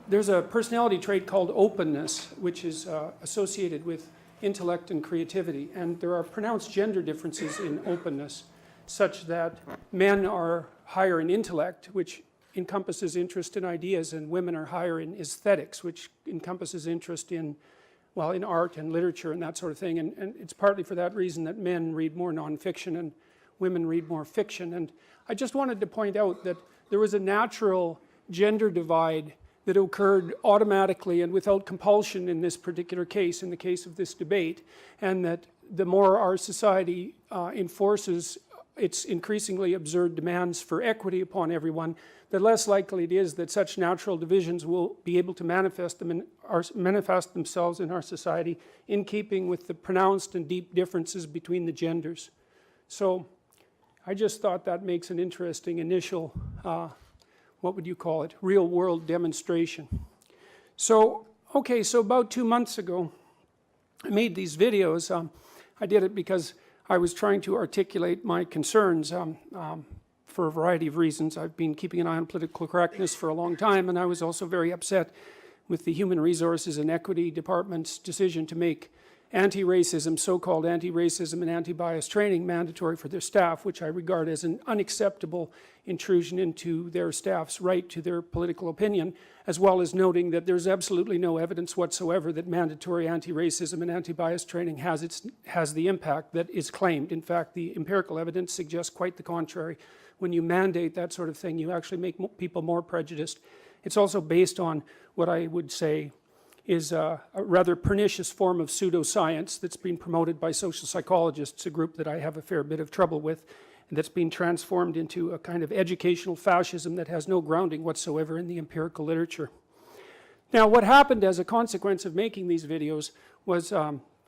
there's a personality trait called openness, which is associated with intellect and creativity. And there are pronounced gender differences in openness, such that men are higher in intellect, which encompasses interest in ideas, and women are higher in aesthetics, which encompasses interest in, well, in art and literature and that sort of thing. And it's partly for that reason that men read more nonfiction and women read more fiction. And I just wanted to point out that there was a natural gender divide that occurred automatically and without compulsion in this particular case, in the case of this debate, and that the more our society enforces its increasingly absurd demands for equity upon everyone, the less likely it is that such natural divisions will be able to manifest themselves in our society in keeping with the pronounced and deep differences between the genders. So I just thought that makes an interesting initial what would you call it, real world demonstration. So, okay, so about 2 months ago, I made these videos. I did it because I was trying to articulate my concerns for a variety of reasons. I've been keeping an eye on political correctness for a long time, and I was also very upset with the Human Resources and Equity Department's decision to make anti-racism, so-called anti-racism and anti-bias training mandatory for their staff, which I regard as an unacceptable intrusion into their staff's right to their political opinion, as well as noting that there's absolutely no evidence whatsoever that mandatory anti-racism and anti-bias training has the impact that is claimed. In fact, the empirical evidence suggests quite the contrary. When you mandate that sort of thing, you actually make people more prejudiced. It's also based on what I would say is a rather pernicious form of pseudoscience that's been promoted by social psychologists, a group that I have a fair bit of trouble with, and that's been transformed into a kind of educational fascism that has no grounding whatsoever in the empirical literature. Now, what happened as a consequence of making these videos was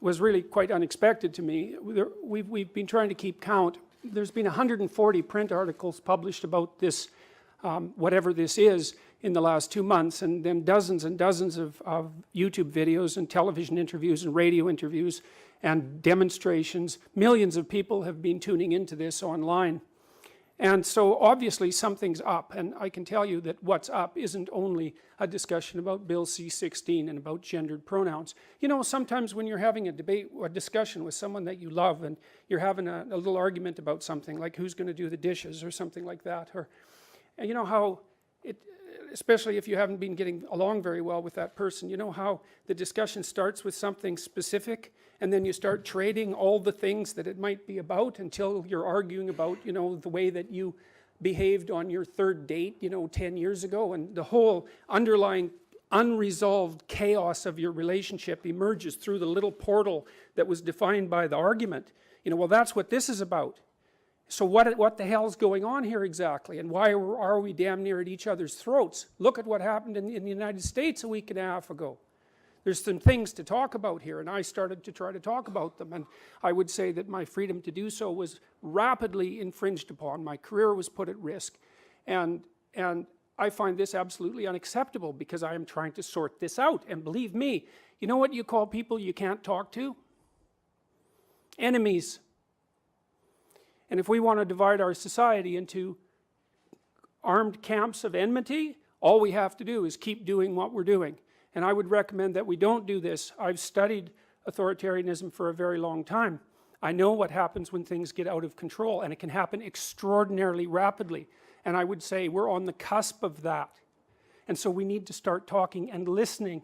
really quite unexpected to me. We've been trying to keep count. There's been 140 print articles published about this, whatever this is, in the last 2 months, and then dozens and dozens of YouTube videos and television interviews and radio interviews and demonstrations. Millions of people have been tuning into this online. And so obviously something's up, and I can tell you that what's up isn't only a discussion about Bill C-16 and about gendered pronouns. You know, sometimes when you're having a debate or a discussion with someone that you love, and you're having a little argument about something, like who's going to do the dishes or something like that, or you know how especially if you haven't been getting along very well with that person, you know how the discussion starts with something specific, and then you start trading all the things that it might be about until you're arguing about, you know, the way that you behaved on your third date, you know, 10 years ago, and the whole underlying unresolved chaos of your relationship emerges through the little portal that was defined by the argument. You know, well, that's what this is about. So what the hell's going on here exactly, and why are we damn near at each other's throats? Look at what happened in the United States a week and a half ago. There's some things to talk about here, and I started to try to talk about them, and I would say that my freedom to do so was rapidly infringed upon. My career was put at risk, and I find this absolutely unacceptable because I am trying to sort this out. And believe me, you know what you call people you can't talk to? Enemies. And if we want to divide our society into armed camps of enmity, all we have to do is keep doing what we're doing. And I would recommend that we don't do this. I've studied authoritarianism for a very long time. I know what happens when things get out of control, and it can happen extraordinarily rapidly. And I would say we're on the cusp of that. And so we need to start talking and listening.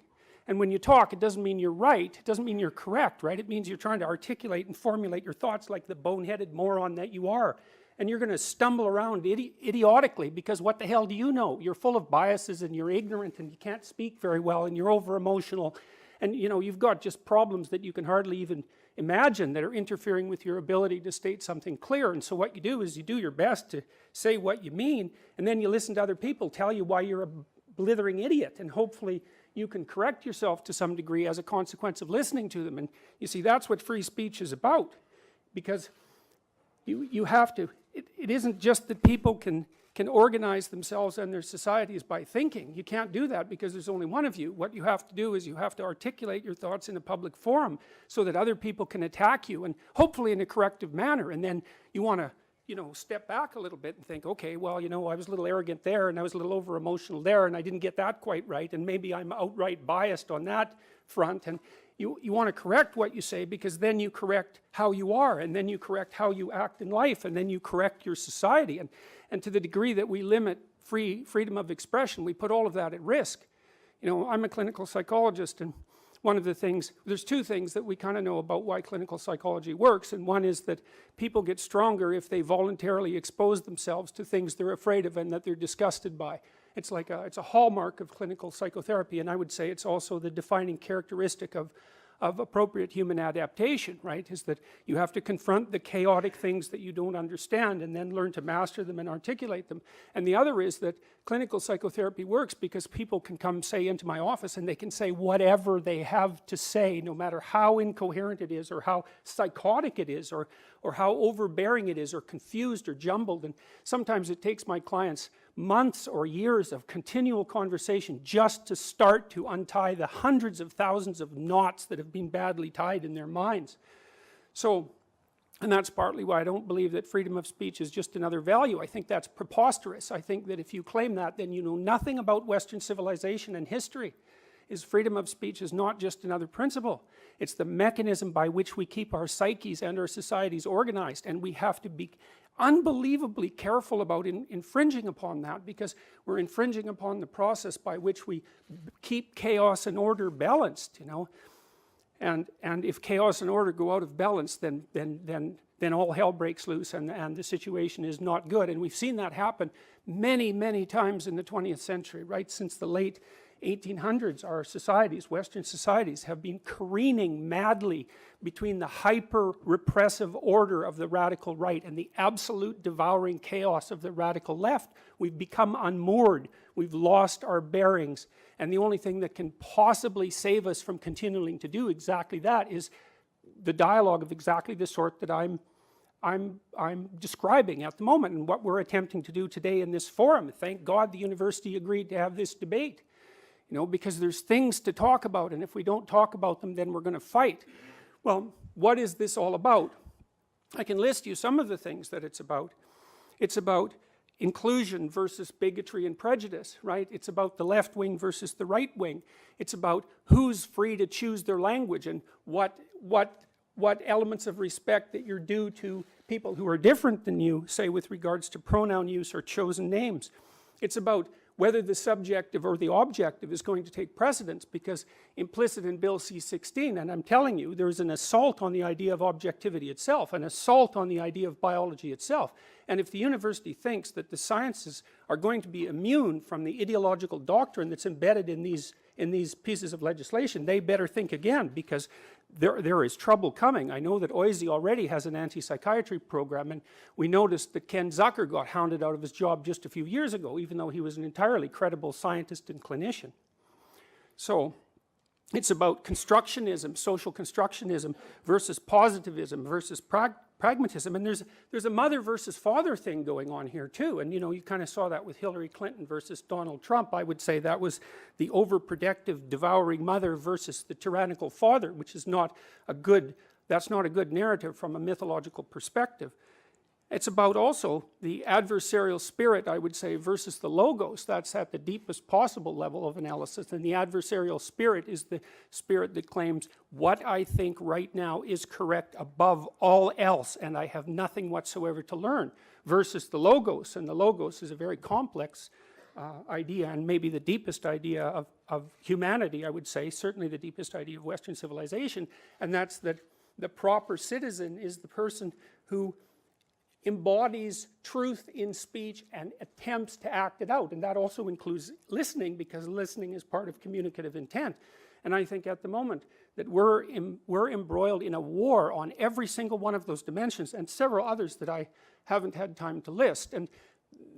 And when you talk, it doesn't mean you're right, it doesn't mean you're correct, right? It means you're trying to articulate and formulate your thoughts like the boneheaded moron that you are. And you're going to stumble around idiotically, because what the hell do you know? You're full of biases, and you're ignorant, and you can't speak very well, and you're over-emotional. And you know, you've got just problems that you can hardly even imagine that are interfering with your ability to state something clear. And so what you do is you do your best to say what you mean, and then you listen to other people tell you why you're a blithering idiot, and hopefully you can correct yourself to some degree as a consequence of listening to them. And you see, that's what free speech is about, because you have to, it isn't just that people can organize themselves and their societies by thinking. You can't do that because there's only one of you. What you have to do is you have to articulate your thoughts in a public forum so that other people can attack you, and hopefully in a corrective manner. And then you want to step back a little bit and think, okay, well, I was a little arrogant there, and I was a little over emotional there, and I didn't get that quite right, and maybe I'm outright biased on that front. And you want to correct what you say, because then you correct how you are, and then you correct how you act in life, and then you correct your society. And to the degree that we limit freedom of expression, we put all of that at risk. I'm a clinical psychologist, and one of the things, there's two things that we kind of know about why clinical psychology works, and one is that people get stronger if they voluntarily expose themselves to things they're afraid of and that they're disgusted by. It's a hallmark of clinical psychotherapy, and I would say it's also the defining characteristic of appropriate human adaptation, right? Is that you have to confront the chaotic things that you don't understand and then learn to master them and articulate them. And the other is that clinical psychotherapy works because people can come, say, into my office, and they can say whatever they have to say, no matter how incoherent it is, or how psychotic it is, or how overbearing it is, or confused or jumbled. And sometimes it takes my clients months or years of continual conversation just to start to untie the hundreds of thousands of knots that have been badly tied in their minds. So, and that's partly why I don't believe that freedom of speech is just another value. I think that's preposterous. I think that if you claim that, then you know nothing about Western civilization and history. Freedom of speech is not just another principle. It's the mechanism by which we keep our psyches and our societies organized, and we have to be unbelievably careful about infringing upon that, because we're infringing upon the process by which we keep chaos and order balanced, And if chaos and order go out of balance, then all hell breaks loose, and the situation is not good. And we've seen that happen many, many times in the 20th century, right? Since the late 1800s, our societies, Western societies, have been careening madly between the hyper-repressive order of the radical right and the absolute devouring chaos of the radical left. We've become unmoored. We've lost our bearings. And the only thing that can possibly save us from continuing to do exactly that is the dialogue of exactly the sort that I'm describing at the moment, and what we're attempting to do today in this forum. Thank God the university agreed to have this debate. Because there's things to talk about, and if we don't talk about them, then we're going to fight. Well, what is this all about? I can list you some of the things that it's about. It's about inclusion versus bigotry and prejudice, right? It's about the left wing versus the right wing. It's about who's free to choose their language, and what elements of respect that you're due to people who are different than you, say with regards to pronoun use or chosen names. It's about whether the subjective or the objective is going to take precedence, because implicit in Bill C-16, and I'm telling you, there's an assault on the idea of objectivity itself, an assault on the idea of biology itself. And if the university thinks that the sciences are going to be immune from the ideological doctrine that's embedded in these pieces of legislation, they better think again, because there is trouble coming. I know that OISE already has an anti-psychiatry program, and we noticed that Ken Zucker got hounded out of his job just a few years ago, even though he was an entirely credible scientist and clinician. So it's about constructionism, social constructionism, versus positivism, versus pragmatism. And there's a mother versus father thing going on here too. And you kind of saw that with Hillary Clinton versus Donald Trump. I would say that was the overprotective, devouring mother versus the tyrannical father, which is that's not a good narrative from a mythological perspective. It's about also the adversarial spirit, I would say, versus the logos. That's at the deepest possible level of analysis. And the adversarial spirit is the spirit that claims what I think right now is correct above all else, and I have nothing whatsoever to learn, versus the logos. And the logos is a very complex idea, and maybe the deepest idea of humanity, I would say, certainly the deepest idea of Western civilization, and that's that the proper citizen is the person who embodies truth in speech and attempts to act it out. And that also includes listening, because listening is part of communicative intent. And I think at the moment that we're embroiled in a war on every single one of those dimensions, and several others that I haven't had time to list. And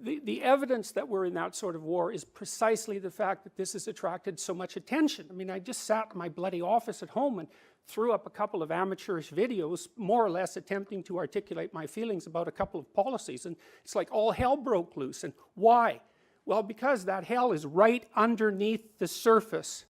the evidence that we're in that sort of war is precisely the fact that this has attracted so much attention. I mean, I just sat in my bloody office at home and threw up a couple of amateurish videos, more or less attempting to articulate my feelings about a couple of policies, and it's like all hell broke loose. And why? Well, because that hell is right underneath the surface